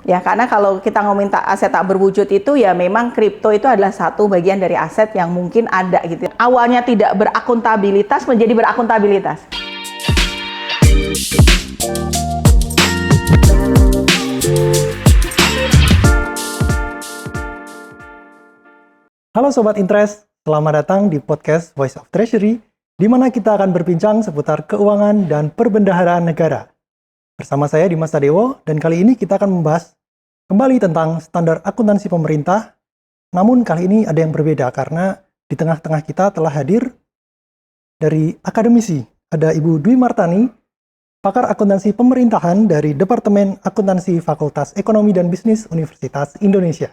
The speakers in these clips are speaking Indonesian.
Ya, karena kalau kita ngomongin aset tak berwujud itu ya memang kripto itu adalah satu bagian dari aset yang mungkin ada gitu. Awalnya tidak berakuntabilitas menjadi berakuntabilitas. Halo Sobat Interest, selamat datang di podcast Voice of Treasury, di mana kita akan berbincang seputar keuangan dan perbendaharaan negara. Bersama saya Dimas Tadewo, dan kali ini kita akan membahas kembali tentang standar akuntansi pemerintah. Namun kali ini ada yang berbeda karena di tengah-tengah kita telah hadir dari akademisi. Ada Ibu Dwi Martani, pakar akuntansi pemerintahan dari Departemen Akuntansi Fakultas Ekonomi dan Bisnis Universitas Indonesia.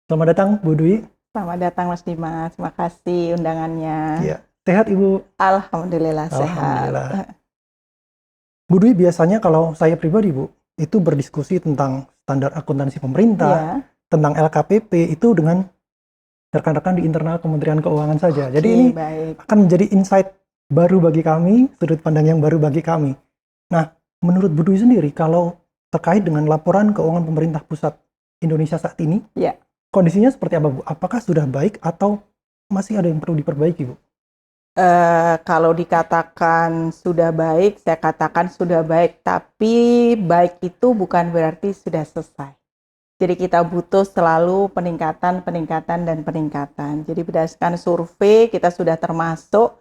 Selamat datang Bu Dwi. Selamat datang Mas Dimas, terima kasih undangannya. Ya. Sehat Ibu? Alhamdulillah sehat. Alhamdulillah. Bu Dwi, biasanya kalau saya pribadi Bu, itu berdiskusi tentang standar akuntansi pemerintah, tentang LKPP itu dengan rekan-rekan di internal Kementerian Keuangan saja. Jadi ini akan menjadi insight baru bagi kami, sudut pandang yang baru bagi kami. Nah, menurut Bu Dwi sendiri, kalau terkait dengan laporan keuangan pemerintah pusat Indonesia saat ini, kondisinya seperti apa Bu? Apakah sudah baik atau masih ada yang perlu diperbaiki Bu? Kalau dikatakan sudah baik, saya katakan sudah baik, tapi baik itu bukan berarti sudah selesai. Jadi kita butuh selalu peningkatan. Jadi berdasarkan survei, kita sudah termasuk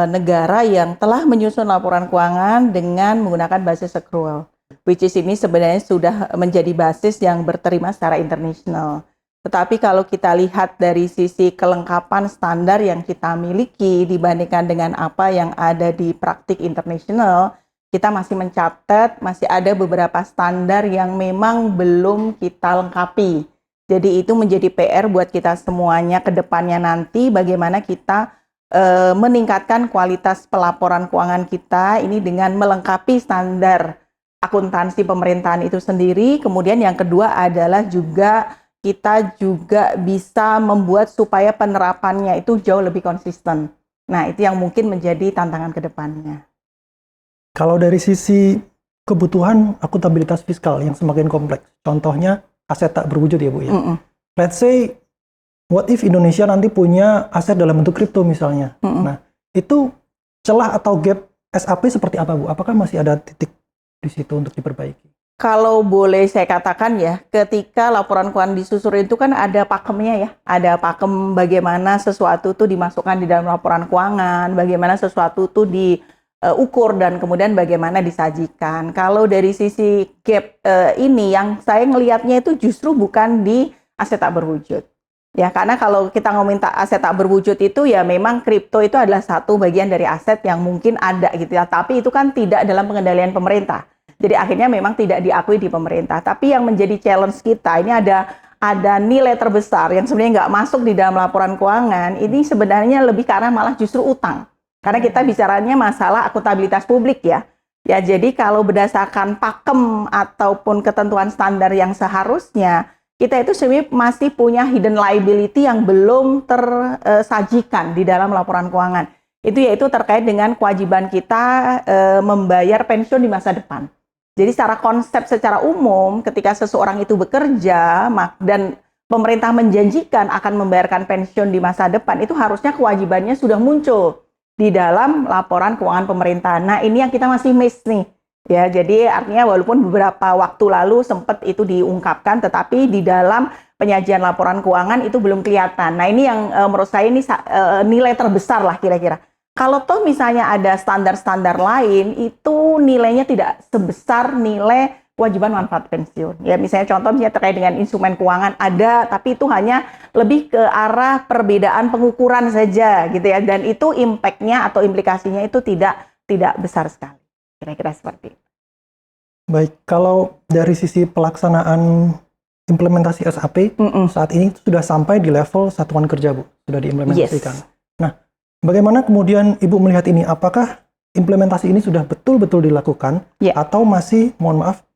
negara yang telah menyusun laporan keuangan dengan menggunakan basis accrual, which is ini sebenarnya sudah menjadi basis yang berterima secara internasional. Tetapi kalau kita lihat dari sisi kelengkapan standar yang kita miliki dibandingkan dengan apa yang ada di praktik internasional, kita masih mencatat masih ada beberapa standar yang memang belum kita lengkapi. Jadi itu menjadi PR buat kita semuanya ke depannya nanti bagaimana kita meningkatkan kualitas pelaporan keuangan kita ini dengan melengkapi standar akuntansi pemerintahan itu sendiri. Kemudian yang kedua adalah juga kita juga bisa membuat supaya penerapannya itu jauh lebih konsisten. Nah, itu yang mungkin menjadi tantangan ke depannya. Kalau dari sisi kebutuhan akuntabilitas fiskal yang semakin kompleks, contohnya aset tak berwujud ya Bu ya. Let's say, what if Indonesia nanti punya aset dalam bentuk kripto misalnya. Nah, itu celah atau gap SAP seperti apa Bu? Apakah masih ada titik di situ untuk diperbaiki? Kalau boleh saya katakan ya, ketika laporan keuangan disusun itu kan ada pakemnya ya. Ada pakem bagaimana sesuatu itu dimasukkan di dalam laporan keuangan, bagaimana sesuatu itu diukur dan kemudian bagaimana disajikan. Kalau dari sisi gap ini yang saya ngelihatnya itu justru bukan di aset tak berwujud. Ya, karena kalau kita ngomongin aset tak berwujud itu ya memang kripto itu adalah satu bagian dari aset yang mungkin ada gitu ya. Tapi itu kan tidak dalam pengendalian pemerintah. Jadi akhirnya memang tidak diakui di pemerintah. Tapi yang menjadi challenge kita ini ada nilai terbesar yang sebenarnya nggak masuk di dalam laporan keuangan. Ini sebenarnya lebih karena malah justru utang. Karena kita bicaranya masalah akuntabilitas publik ya. Ya jadi kalau berdasarkan pakem ataupun ketentuan standar yang seharusnya kita itu sebenarnya masih punya hidden liability yang belum tersajikan di dalam laporan keuangan. Itu yaitu terkait dengan kewajiban kita membayar pensiun di masa depan. Jadi secara konsep secara umum ketika seseorang itu bekerja dan pemerintah menjanjikan akan membayarkan pensiun di masa depan itu harusnya kewajibannya sudah muncul di dalam laporan keuangan pemerintah. Nah ini yang kita masih miss nih. Ya, jadi artinya walaupun beberapa waktu lalu sempat itu diungkapkan tetapi di dalam penyajian laporan keuangan itu belum kelihatan. Nah ini yang menurut saya ini nilai terbesar lah kira-kira. Kalau toh misalnya ada standar-standar lain, itu nilainya tidak sebesar nilai kewajiban manfaat pensiun. Ya misalnya contoh misalnya terkait dengan instrumen keuangan ada, tapi itu hanya lebih ke arah perbedaan pengukuran saja gitu ya. Dan itu impact-nya atau implikasinya itu tidak besar sekali. Kira-kira seperti itu. Baik, kalau dari sisi pelaksanaan implementasi SAP, saat ini sudah sampai di level satuan kerja Bu, sudah diimplementasikan. Nah, bagaimana kemudian Ibu melihat ini? Apakah implementasi ini sudah betul-betul dilakukan atau masih, mohon maaf,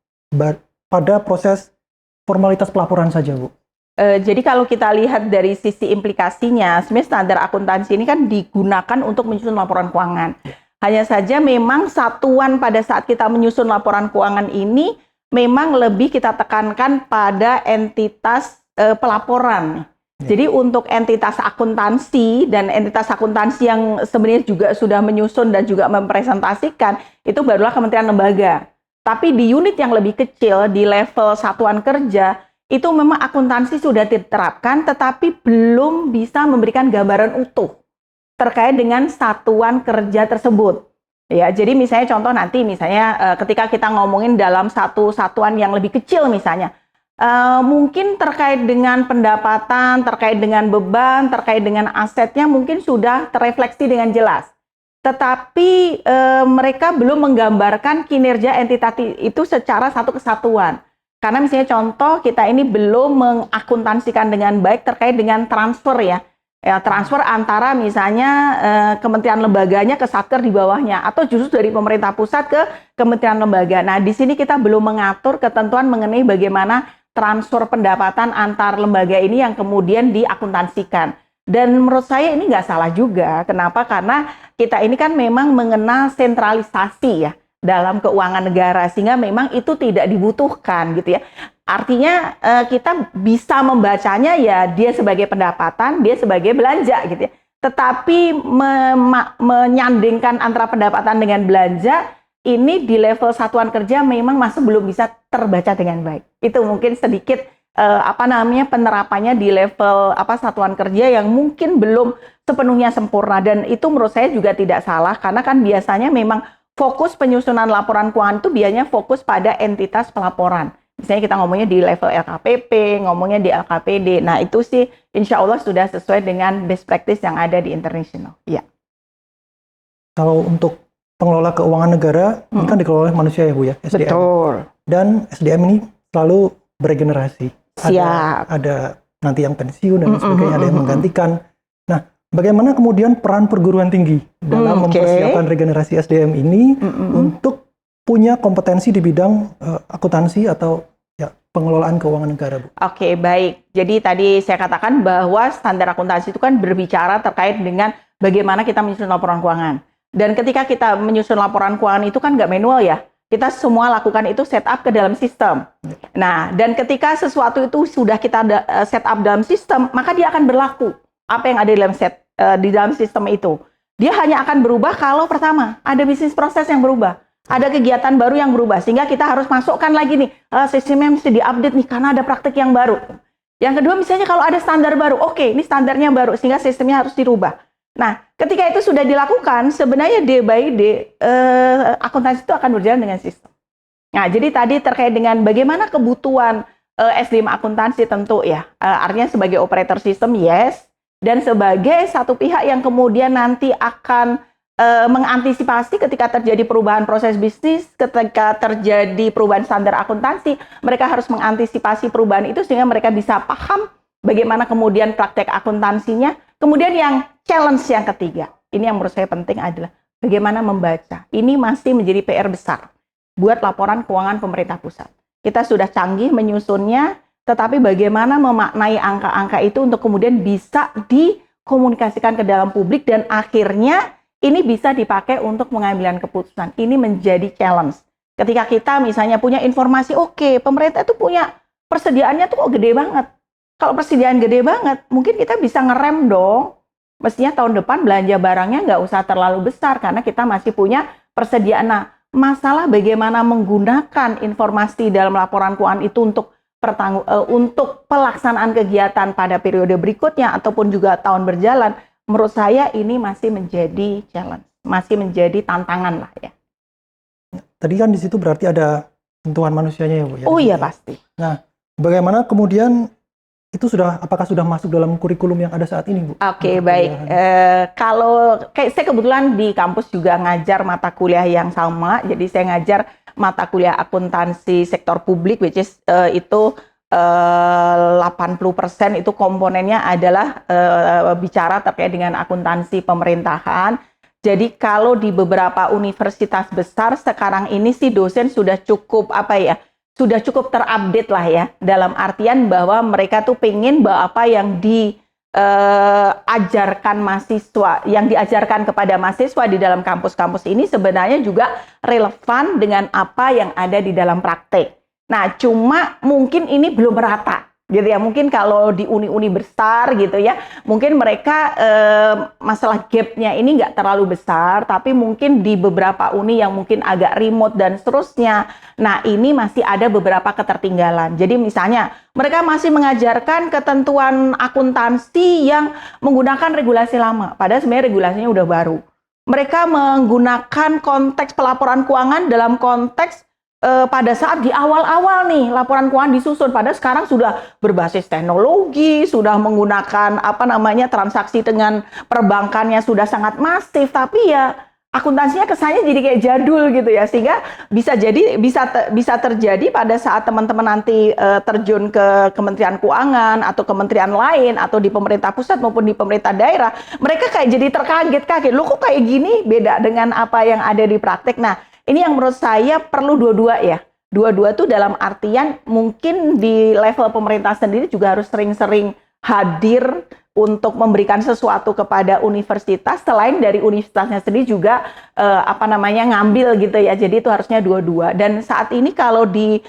pada proses formalitas pelaporan saja, Bu? Jadi kalau kita lihat dari sisi implikasinya, sebenarnya standar akuntansi ini kan digunakan untuk menyusun laporan keuangan. Hanya saja memang satuan pada saat kita menyusun laporan keuangan ini memang lebih kita tekankan pada entitas pelaporan. Jadi untuk entitas akuntansi dan entitas akuntansi yang sebenarnya juga sudah menyusun dan juga mempresentasikan, itu barulah kementerian lembaga. Tapi di unit yang lebih kecil, di level satuan kerja, itu memang akuntansi sudah diterapkan, tetapi belum bisa memberikan gambaran utuh terkait dengan satuan kerja tersebut. Ya, jadi misalnya contoh nanti misalnya ketika kita ngomongin dalam satu satuan yang lebih kecil misalnya, mungkin terkait dengan pendapatan, terkait dengan beban, terkait dengan asetnya mungkin sudah terrefleksi dengan jelas. Tetapi mereka belum menggambarkan kinerja entitas itu secara satu kesatuan. Karena misalnya contoh kita ini belum mengakuntansikan dengan baik terkait dengan transfer ya. Transfer antara misalnya kementerian lembaganya ke satker di bawahnya atau justru dari pemerintah pusat ke kementerian lembaga. Nah, di sini kita belum mengatur ketentuan mengenai bagaimana transfer pendapatan antar lembaga ini yang kemudian diakuntansikan. Dan menurut saya ini nggak salah juga. Kenapa? Karena kita ini kan memang mengenal sentralisasi ya dalam keuangan negara, sehingga memang itu tidak dibutuhkan gitu ya. Artinya kita bisa membacanya ya dia sebagai pendapatan, dia sebagai belanja gitu ya. Tetapi menyandingkan antara pendapatan dengan belanja ini di level satuan kerja memang masih belum bisa terbaca dengan baik. Itu mungkin sedikit penerapannya di level satuan kerja yang mungkin belum sepenuhnya sempurna, dan itu menurut saya juga tidak salah karena kan biasanya memang fokus penyusunan laporan keuangan itu biasanya fokus pada entitas pelaporan. Misalnya kita ngomongnya di level LKPP, ngomongnya di LKPD. Nah itu sih insya Allah sudah sesuai dengan best practice yang ada di international. Ya. Kalau untuk pengelola keuangan negara, ini kan dikelola oleh manusia ya Bu ya, SDM. Betul. Dan SDM ini selalu beregenerasi. Siap. Ada nanti yang pensiun dan sebagainya, ada yang menggantikan. Nah, bagaimana kemudian peran perguruan tinggi dalam mempersiapkan regenerasi SDM ini untuk punya kompetensi di bidang akuntansi atau ya pengelolaan keuangan negara, Bu? Oke, baik. Jadi tadi saya katakan bahwa standar akuntansi itu kan berbicara terkait dengan bagaimana kita menyusun laporan keuangan. Dan ketika kita menyusun laporan keuangan itu kan nggak manual ya. Kita semua lakukan itu set up ke dalam sistem. Nah, dan ketika sesuatu itu sudah kita set up dalam sistem, maka dia akan berlaku. Apa yang ada di dalam sistem itu. Dia hanya akan berubah kalau pertama, ada bisnis proses yang berubah. Ada kegiatan baru yang berubah. Sehingga kita harus masukkan lagi nih, sistemnya mesti diupdate nih, karena ada praktek yang baru. Yang kedua, misalnya kalau ada standar baru, oke, ini standarnya baru, sehingga sistemnya harus dirubah. Nah, ketika itu sudah dilakukan, sebenarnya day by day, akuntansi itu akan berjalan dengan sistem. Nah, jadi tadi terkait dengan bagaimana kebutuhan SDM akuntansi tentu ya, artinya sebagai operator sistem, yes, dan sebagai satu pihak yang kemudian nanti akan mengantisipasi ketika terjadi perubahan proses bisnis, ketika terjadi perubahan standar akuntansi, mereka harus mengantisipasi perubahan itu sehingga mereka bisa paham bagaimana kemudian praktek akuntansinya. Kemudian yang challenge yang ketiga, ini yang menurut saya penting adalah bagaimana membaca. Ini masih menjadi PR besar buat laporan keuangan pemerintah pusat. Kita sudah canggih menyusunnya, tetapi bagaimana memaknai angka-angka itu untuk kemudian bisa dikomunikasikan ke dalam publik dan akhirnya ini bisa dipakai untuk pengambilan keputusan. Ini menjadi challenge. Ketika kita misalnya punya informasi, oke, pemerintah itu punya persediaannya tuh kok gede banget. Kalau persediaan gede banget, mungkin kita bisa ngerem dong. Mestinya tahun depan belanja barangnya nggak usah terlalu besar karena kita masih punya persediaan. Nah, masalah bagaimana menggunakan informasi dalam laporan keuangan itu untuk pelaksanaan kegiatan pada periode berikutnya ataupun juga tahun berjalan, menurut saya ini masih menjadi challenge, masih menjadi tantangan lah ya. Tadi kan di situ berarti ada sentuhan manusianya ya Bu ya? Oh iya pasti. Nah, bagaimana kemudian itu apakah sudah masuk dalam kurikulum yang ada saat ini, Bu? Oke, baik. Kalau saya kebetulan di kampus juga ngajar mata kuliah yang sama, jadi saya ngajar mata kuliah akuntansi sektor publik, which is itu 80% itu komponennya adalah bicara terkait dengan akuntansi pemerintahan. Jadi kalau di beberapa universitas besar sekarang ini sih dosen sudah cukup sudah cukup terupdate lah ya, dalam artian bahwa mereka tuh pengen bahwa apa yang diajarkan mahasiswa, yang diajarkan kepada mahasiswa di dalam kampus-kampus ini sebenarnya juga relevan dengan apa yang ada di dalam praktek. Nah, cuma mungkin ini belum merata gitu ya. Mungkin kalau di uni-uni besar gitu ya, mungkin mereka masalah gap-nya ini nggak terlalu besar, tapi mungkin di beberapa uni yang mungkin agak remote dan seterusnya, nah ini masih ada beberapa ketertinggalan. Jadi misalnya mereka masih mengajarkan ketentuan akuntansi yang menggunakan regulasi lama, padahal sebenarnya regulasinya udah baru. Mereka menggunakan konteks pelaporan keuangan dalam konteks pada saat di awal-awal nih laporan keuangan disusun, padahal sekarang sudah berbasis teknologi, sudah menggunakan transaksi dengan perbankannya sudah sangat masif, tapi ya akuntansinya kesannya jadi kayak jadul gitu ya, sehingga bisa terjadi pada saat teman-teman nanti terjun ke Kementerian Keuangan atau kementerian lain atau di pemerintah pusat maupun di pemerintah daerah, mereka kayak jadi terkaget-kaget, loh kok kayak gini beda dengan apa yang ada di praktek. Nah, ini yang menurut saya perlu dua-dua ya. Dua-dua tuh dalam artian mungkin di level pemerintah sendiri juga harus sering-sering hadir untuk memberikan sesuatu kepada universitas, selain dari universitasnya sendiri juga ngambil gitu ya. Jadi itu harusnya dua-dua. Dan saat ini kalau di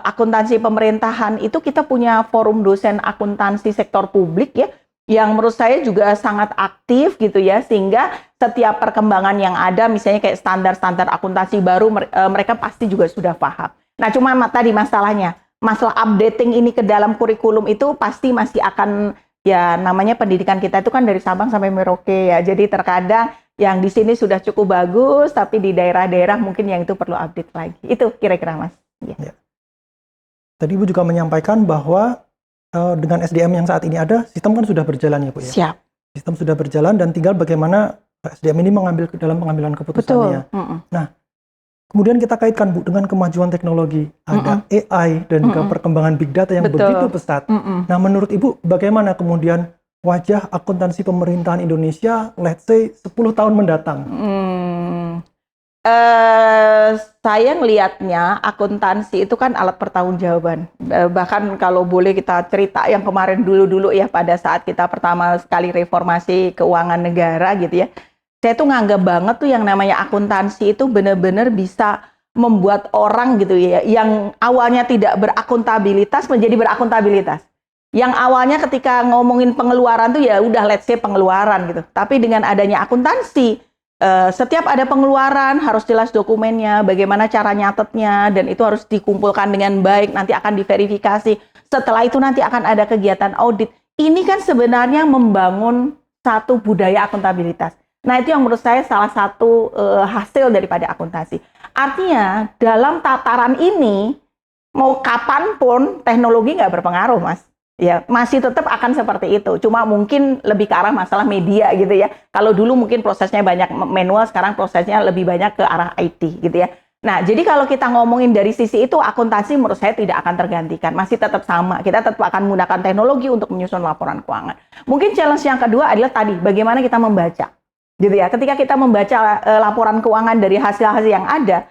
akuntansi pemerintahan itu kita punya forum dosen akuntansi sektor publik ya, yang menurut saya juga sangat aktif gitu ya, sehingga setiap perkembangan yang ada, misalnya kayak standar-standar akuntansi baru, mereka pasti juga sudah paham. Nah, cuma tadi masalahnya, masalah updating ini ke dalam kurikulum itu pasti masih akan, ya namanya pendidikan kita itu kan dari Sabang sampai Merauke ya, jadi terkadang yang di sini sudah cukup bagus, tapi di daerah-daerah mungkin yang itu perlu update lagi. Itu kira-kira Mas. Ya. Tadi Ibu juga menyampaikan bahwa dengan SDM yang saat ini ada, sistem kan sudah berjalan ya Bu ya? Siap. Sistem sudah berjalan dan tinggal bagaimana SDM ini mengambil dalam pengambilan keputusannya. Nah, kemudian kita kaitkan Bu dengan kemajuan teknologi, ada AI dan juga perkembangan big data yang begitu pesat. Nah, menurut Ibu bagaimana kemudian wajah akuntansi pemerintahan Indonesia, let's say 10 tahun mendatang? Saya ngelihatnya akuntansi itu kan alat pertanggungjawaban. Bahkan kalau boleh kita cerita yang kemarin dulu-dulu ya, pada saat kita pertama sekali reformasi keuangan negara gitu ya. Saya tuh nganggap banget tuh yang namanya akuntansi itu benar-benar bisa membuat orang gitu ya, yang awalnya tidak berakuntabilitas menjadi berakuntabilitas. Yang awalnya ketika ngomongin pengeluaran tuh ya udah let's say pengeluaran gitu. Tapi dengan adanya akuntansi, setiap ada pengeluaran harus jelas dokumennya, bagaimana cara nyatetnya, dan itu harus dikumpulkan dengan baik, nanti akan diverifikasi. Setelah itu nanti akan ada kegiatan audit. Ini kan sebenarnya membangun satu budaya akuntabilitas. Nah, itu yang menurut saya salah satu hasil daripada akuntansi. Artinya dalam tataran ini mau kapanpun teknologi nggak berpengaruh, Mas. Ya, masih tetap akan seperti itu. Cuma mungkin lebih ke arah masalah media gitu ya. Kalau dulu mungkin prosesnya banyak manual, sekarang prosesnya lebih banyak ke arah IT gitu ya. Nah, jadi kalau kita ngomongin dari sisi itu, akuntansi menurut saya tidak akan tergantikan. Masih tetap sama. Kita tetap akan menggunakan teknologi untuk menyusun laporan keuangan. Mungkin challenge yang kedua adalah tadi, bagaimana kita membaca. Gitu ya. Ketika kita membaca laporan keuangan dari hasil-hasil yang ada,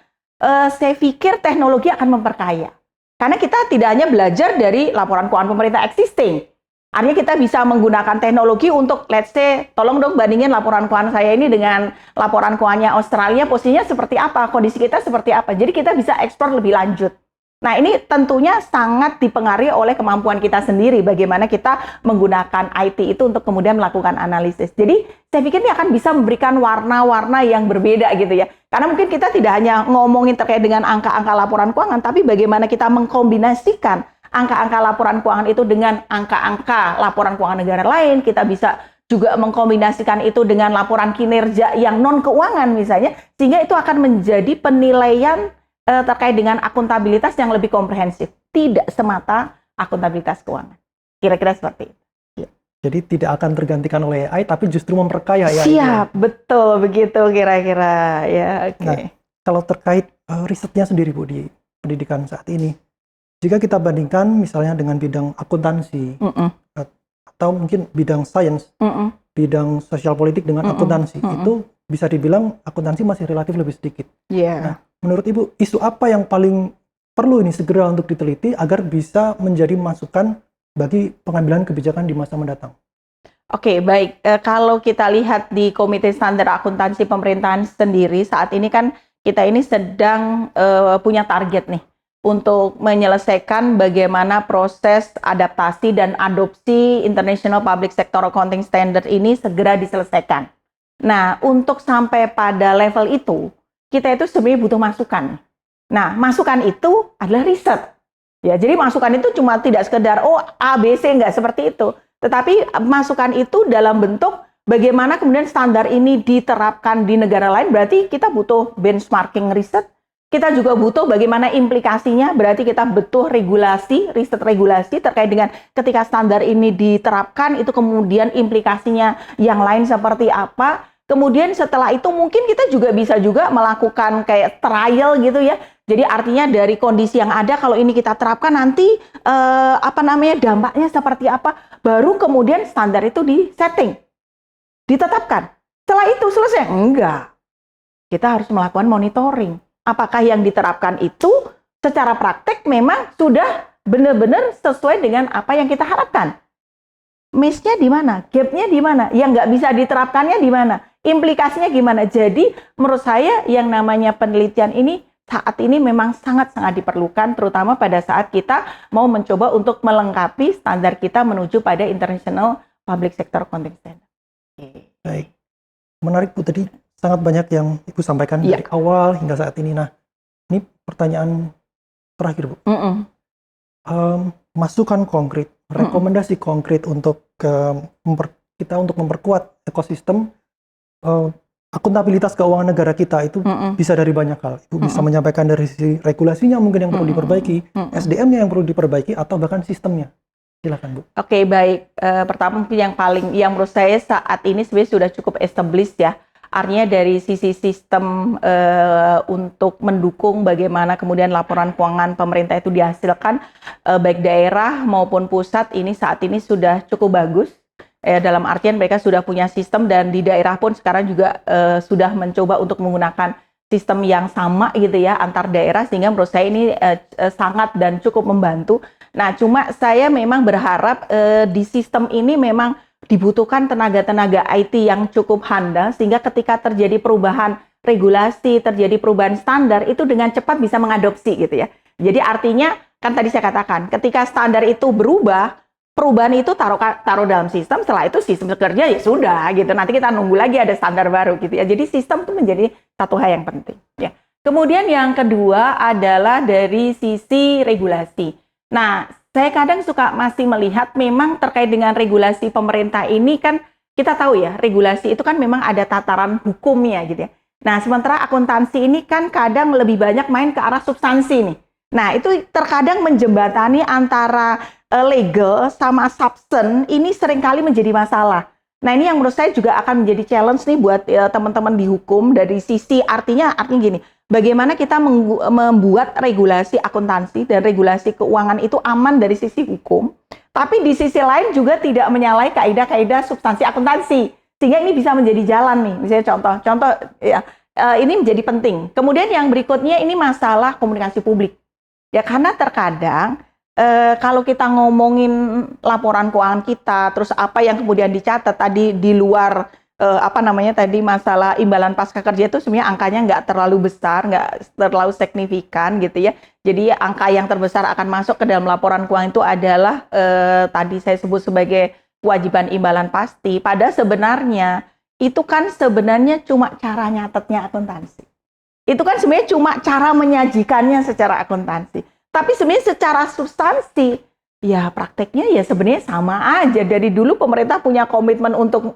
saya pikir teknologi akan memperkaya. Karena kita tidak hanya belajar dari laporan keuangan pemerintah existing. Artinya kita bisa menggunakan teknologi untuk, let's say, tolong dong bandingin laporan keuangan saya ini dengan laporan keuangannya Australia, posisinya seperti apa, kondisi kita seperti apa. Jadi kita bisa eksplor lebih lanjut. Nah, ini tentunya sangat dipengaruhi oleh kemampuan kita sendiri, bagaimana kita menggunakan IT itu untuk kemudian melakukan analisis. Jadi, saya pikir ini akan bisa memberikan warna-warna yang berbeda gitu ya. Karena mungkin kita tidak hanya ngomongin terkait dengan angka-angka laporan keuangan, tapi bagaimana kita mengkombinasikan angka-angka laporan keuangan itu dengan angka-angka laporan keuangan negara lain. Kita bisa juga mengkombinasikan itu dengan laporan kinerja yang non-keuangan misalnya, sehingga itu akan menjadi penilaian terkait dengan akuntabilitas yang lebih komprehensif, tidak semata akuntabilitas keuangan. Kira-kira seperti itu. Ya. Jadi tidak akan tergantikan oleh AI, tapi justru memperkaya ya. Siap, betul begitu kira-kira ya. Oke. Nah, kalau terkait risetnya sendiri Bu di pendidikan saat ini, jika kita bandingkan misalnya dengan bidang akuntansi atau mungkin bidang sains, bidang sosial politik dengan akuntansi, itu bisa dibilang akuntansi masih relatif lebih sedikit. Yeah. Nah, menurut Ibu, isu apa yang paling perlu ini segera untuk diteliti agar bisa menjadi masukan bagi pengambilan kebijakan di masa mendatang? Oke, baik. Kalau kita lihat di Komite Standar Akuntansi Pemerintahan sendiri, saat ini kan kita ini sedang punya target nih untuk menyelesaikan bagaimana proses adaptasi dan adopsi International Public Sector Accounting Standard ini segera diselesaikan. Nah, untuk sampai pada level itu, kita itu sebenarnya butuh masukan. Nah, masukan itu adalah riset. Ya, jadi masukan itu cuma tidak sekedar A, B, C, enggak seperti itu. Tetapi masukan itu dalam bentuk bagaimana kemudian standar ini diterapkan di negara lain, berarti kita butuh benchmarking riset. Kita juga butuh bagaimana implikasinya, berarti kita butuh regulasi, riset regulasi terkait dengan ketika standar ini diterapkan, itu kemudian implikasinya yang lain seperti apa. Kemudian setelah itu mungkin kita juga bisa juga melakukan kayak trial gitu ya. Jadi artinya dari kondisi yang ada, kalau ini kita terapkan nanti dampaknya seperti apa, baru kemudian standar itu disetting, ditetapkan. Setelah itu selesai? Enggak. Kita harus melakukan monitoring. Apakah yang diterapkan itu secara praktek memang sudah benar-benar sesuai dengan apa yang kita harapkan? Miss-nya di mana? Gap-nya di mana? Yang nggak bisa diterapkannya di mana? Implikasinya gimana? Jadi menurut saya yang namanya penelitian ini saat ini memang sangat-sangat diperlukan, terutama pada saat kita mau mencoba untuk melengkapi standar kita menuju pada International Public Sector Accounting Standard. Baik, menarik Bu, tadi sangat banyak yang Ibu sampaikan dari awal hingga saat ini. Nah, ini pertanyaan terakhir Bu. Masukan konkret, rekomendasi konkret untuk kita untuk memperkuat ekosistem akuntabilitas keuangan negara kita itu bisa dari banyak hal. Ibu bisa menyampaikan dari sisi regulasinya mungkin yang perlu diperbaiki, SDM-nya yang perlu diperbaiki, atau bahkan sistemnya. Silakan Bu. Oke, baik. Pertama mungkin yang menurut saya saat ini sebenarnya sudah cukup established ya. Artinya dari sisi sistem untuk mendukung bagaimana kemudian laporan keuangan pemerintah itu dihasilkan, baik daerah maupun pusat ini saat ini sudah cukup bagus. Dalam artian mereka sudah punya sistem, dan di daerah pun sekarang juga sudah mencoba untuk menggunakan sistem yang sama gitu ya antar daerah, sehingga menurut saya ini sangat dan cukup membantu. Nah, cuma saya memang berharap di sistem ini memang dibutuhkan tenaga-tenaga IT yang cukup handal, sehingga ketika terjadi perubahan regulasi, terjadi perubahan standar, itu dengan cepat bisa mengadopsi gitu ya. Jadi artinya, kan tadi saya katakan, ketika standar itu berubah, perubahan itu taruh dalam sistem, setelah itu sistem bekerja ya sudah gitu. Nanti kita nunggu lagi ada standar baru gitu ya. Jadi sistem itu menjadi satu hal yang penting ya. Kemudian yang kedua adalah dari sisi regulasi. Nah, saya kadang suka masih melihat memang terkait dengan regulasi pemerintah ini kan kita tahu ya, regulasi itu kan memang ada tataran hukumnya gitu ya. Nah, sementara akuntansi ini kan kadang lebih banyak main ke arah substansi nih. Nah, itu terkadang menjembatani antara legal sama substance ini seringkali menjadi masalah. Nah, ini yang menurut saya juga akan menjadi challenge nih buat teman-teman di hukum dari sisi artinya gini, bagaimana kita membuat regulasi akuntansi dan regulasi keuangan itu aman dari sisi hukum, tapi di sisi lain juga tidak menyalahi kaidah-kaidah substansi akuntansi, sehingga ini bisa menjadi jalan nih. Misalnya contoh ya, ini menjadi penting. Kemudian yang berikutnya ini masalah komunikasi publik. Ya, karena terkadang kalau kita ngomongin laporan keuangan kita, terus apa yang kemudian dicatat tadi di luar masalah imbalan pasca kerja itu sebenarnya angkanya nggak terlalu besar, nggak terlalu signifikan gitu ya. Jadi angka yang terbesar akan masuk ke dalam laporan keuangan itu adalah tadi saya sebut sebagai kewajiban imbalan pasti. Pada sebenarnya itu kan sebenarnya cuma cara nyatetnya akuntansi. Itu kan sebenarnya cuma cara menyajikannya secara akuntansi. Tapi sebenarnya secara substansi, ya prakteknya ya sebenarnya sama aja. Dari dulu pemerintah punya komitmen untuk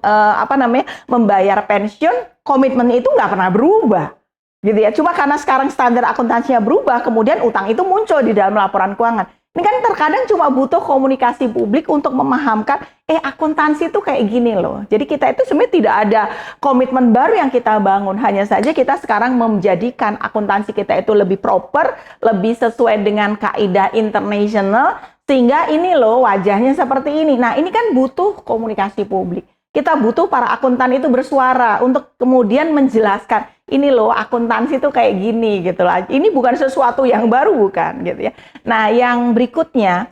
membayar pensiun, komitmen itu nggak pernah berubah, gitu ya. Cuma karena sekarang standar akuntansinya berubah, kemudian utang itu muncul di dalam laporan keuangan. Ini kan terkadang cuma butuh komunikasi publik untuk memahamkan, akuntansi itu kayak gini loh. Jadi kita itu sebenarnya tidak ada komitmen baru yang kita bangun. Hanya saja kita sekarang menjadikan akuntansi kita itu lebih proper, lebih sesuai dengan kaidah internasional, sehingga ini loh wajahnya seperti ini. Nah, ini kan butuh komunikasi publik. Kita butuh para akuntan itu bersuara untuk kemudian menjelaskan, ini loh akuntansi itu kayak gini gitu lah. Ini bukan sesuatu yang baru, bukan gitu ya. Nah, yang berikutnya,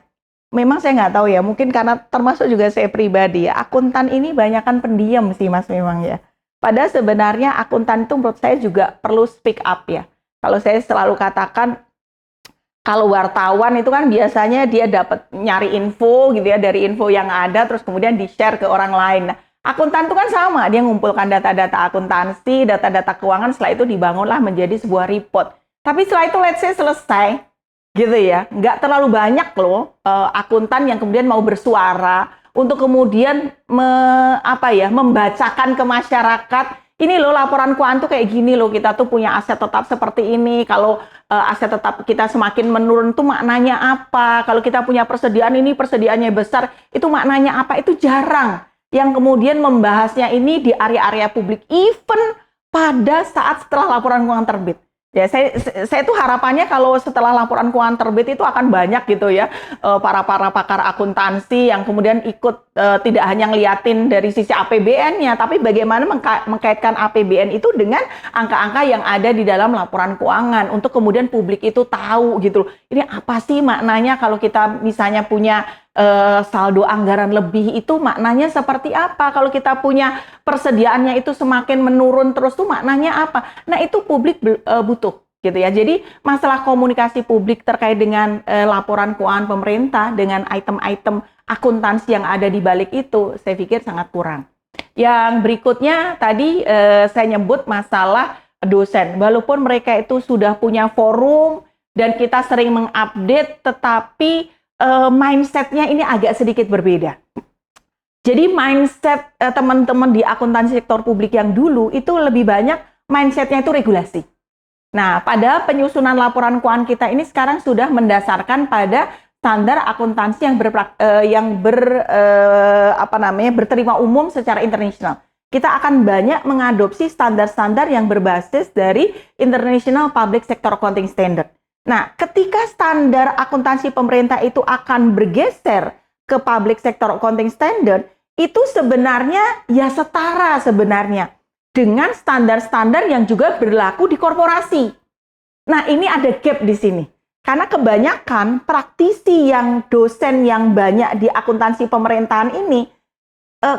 memang saya nggak tahu ya, mungkin karena termasuk juga saya pribadi ya, akuntan ini banyakan pendiam sih Mas memang ya. Padahal sebenarnya akuntan itu menurut saya juga perlu speak up ya. Kalau saya selalu katakan, kalau wartawan itu kan biasanya dia dapat nyari info gitu ya dari info yang ada terus kemudian di-share ke orang lain. Nah, akuntan itu kan sama, dia ngumpulkan data-data akuntansi, data-data keuangan, setelah itu dibangunlah menjadi sebuah report. Tapi setelah itu let's say selesai gitu ya, nggak terlalu banyak loh akuntan yang kemudian mau bersuara untuk kemudian membacakan ke masyarakat, ini loh laporan keuangan tuh kayak gini loh, kita tuh punya aset tetap seperti ini, kalau aset tetap kita semakin menurun tuh maknanya apa, kalau kita punya persediaan ini persediaannya besar, itu maknanya apa, itu jarang yang kemudian membahasnya ini di area-area publik, even pada saat setelah laporan keuangan terbit. Ya, saya tuh harapannya kalau setelah laporan keuangan terbit itu akan banyak gitu ya para pakar akuntansi yang kemudian ikut tidak hanya ngeliatin dari sisi APBN-nya, tapi bagaimana mengkaitkan APBN itu dengan angka-angka yang ada di dalam laporan keuangan untuk kemudian publik itu tahu gitu. Ini apa sih maknanya kalau kita misalnya punya saldo anggaran lebih itu maknanya seperti apa? Kalau kita punya persediaannya itu semakin menurun terus tuh maknanya apa? Nah, itu publik butuh gitu ya. Jadi masalah komunikasi publik terkait dengan laporan keuangan pemerintah dengan item-item akuntansi yang ada di balik itu saya pikir sangat kurang. Yang berikutnya tadi saya nyebut masalah dosen. Walaupun mereka itu sudah punya forum dan kita sering mengupdate, tetapi mindset-nya ini agak sedikit berbeda. Jadi mindset teman-teman di akuntansi sektor publik yang dulu itu lebih banyak mindset-nya itu regulasi. Nah, pada penyusunan laporan keuangan kita ini sekarang sudah mendasarkan pada standar akuntansi yang berterima umum secara internasional. Kita akan banyak mengadopsi standar-standar yang berbasis dari International Public Sector Accounting Standard. Nah, ketika standar akuntansi pemerintah itu akan bergeser ke Public Sector Accounting Standard, itu sebenarnya ya setara sebenarnya dengan standar-standar yang juga berlaku di korporasi. Nah, ini ada gap di sini. Karena kebanyakan praktisi yang dosen yang banyak di akuntansi pemerintahan ini,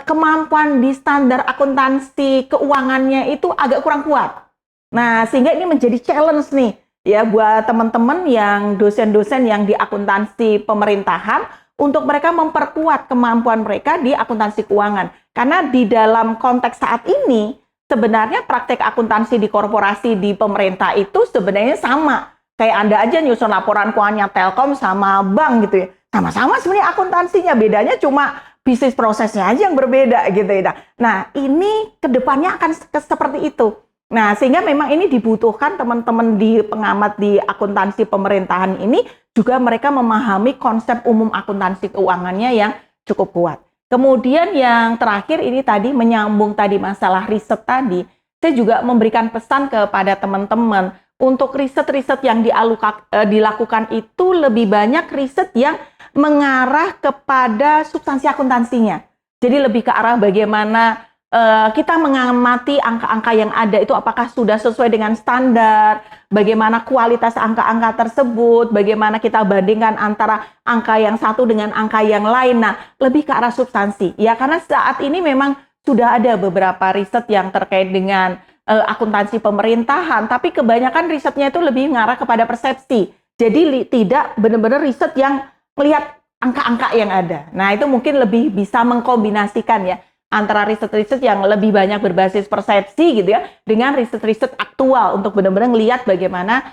kemampuan di standar akuntansi keuangannya itu agak kurang kuat. Nah, sehingga ini menjadi challenge nih ya buat teman-teman yang dosen-dosen yang di akuntansi pemerintahan untuk mereka memperkuat kemampuan mereka di akuntansi keuangan. Karena di dalam konteks saat ini sebenarnya praktek akuntansi di korporasi di pemerintah itu sebenarnya sama. Kayak Anda aja nyusun laporan keuangannya Telkom sama bank gitu ya. Sama-sama sebenarnya akuntansinya, bedanya cuma bisnis prosesnya aja yang berbeda gitu ya. Nah, ini kedepannya akan seperti itu. Nah, sehingga memang ini dibutuhkan teman-teman di pengamat di akuntansi pemerintahan ini juga mereka memahami konsep umum akuntansi keuangannya yang cukup kuat. Kemudian yang terakhir ini tadi menyambung tadi masalah riset tadi, saya juga memberikan pesan kepada teman-teman untuk riset-riset yang dilakukan itu lebih banyak riset yang mengarah kepada substansi akuntansinya. Jadi lebih ke arah bagaimana kita mengamati angka-angka yang ada itu apakah sudah sesuai dengan standar, bagaimana kualitas angka-angka tersebut, bagaimana kita bandingkan antara angka yang satu dengan angka yang lain. Nah, lebih ke arah substansi. Ya, karena saat ini memang sudah ada beberapa riset yang terkait dengan akuntansi pemerintahan, tapi kebanyakan risetnya itu lebih mengarah kepada persepsi. Jadi tidak benar-benar riset yang melihat angka-angka yang ada. Nah, itu mungkin lebih bisa mengkombinasikan ya antara riset-riset yang lebih banyak berbasis persepsi gitu ya dengan riset-riset aktual untuk benar-benar melihat bagaimana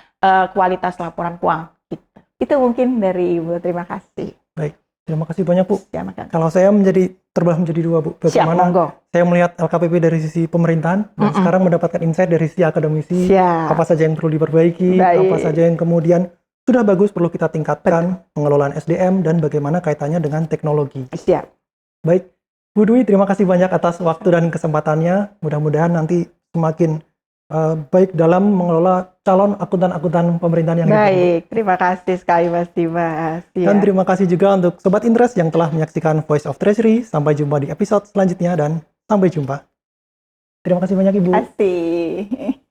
kualitas laporan keuangan gitu. Itu mungkin dari Ibu. Terima kasih. Baik, terima kasih banyak Bu. Terima kasih. Kalau saya terbelah menjadi dua Bu. Bagaimana saya melihat LKPP dari sisi pemerintahan dan sekarang mendapatkan insight dari sisi akademisi. Apa saja yang perlu diperbaiki, apa saja yang kemudian sudah bagus perlu kita tingkatkan, pengelolaan SDM dan bagaimana kaitannya dengan teknologi. Siap. Baik. Bu Dwi, terima kasih banyak atas waktu dan kesempatannya. Mudah-mudahan nanti semakin baik dalam mengelola calon akuntan-akuntan pemerintahan yang baik. Terima kasih sekali Mas Dimas. Dan terima kasih juga untuk Sobat Interest yang telah menyaksikan Voice of Treasury. Sampai jumpa di episode selanjutnya dan sampai jumpa. Terima kasih banyak Ibu. Terima kasih.